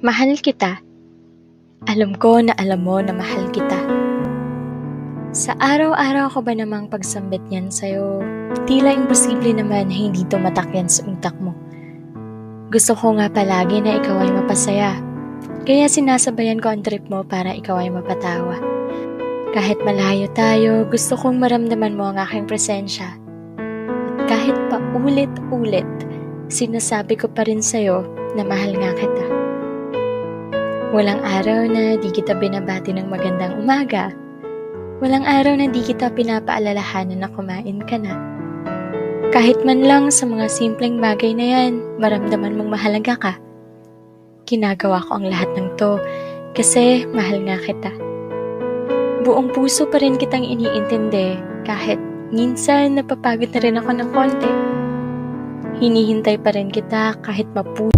Mahal kita. Alam ko na alam mo na mahal kita. Sa araw-araw ko ba namang pagsambit yan sa'yo, tila imposible naman na hindi tumatak yan sa utak mo. Gusto ko nga palagi na ikaw ay mapasaya, kaya sinasabayan ko ang trip mo para ikaw ay mapatawa. Kahit malayo tayo, gusto kong maramdaman mo ang aking presensya. At kahit pa ulit-ulit, sinasabi ko pa rin sa'yo na mahal nga kita. Walang araw na di kita binabati ng magandang umaga. Walang araw na di kita pinapaalalahanan na kumain ka na. Kahit man lang sa mga simpleng bagay na yan, maramdaman mong mahalaga ka. Ginagawa ko ang lahat ng to kasi mahal nga kita. Buong puso pa rin kitang iniintindi kahit minsan napapagod na rin ako ng konti. Hinihintay pa rin kita kahit mapuno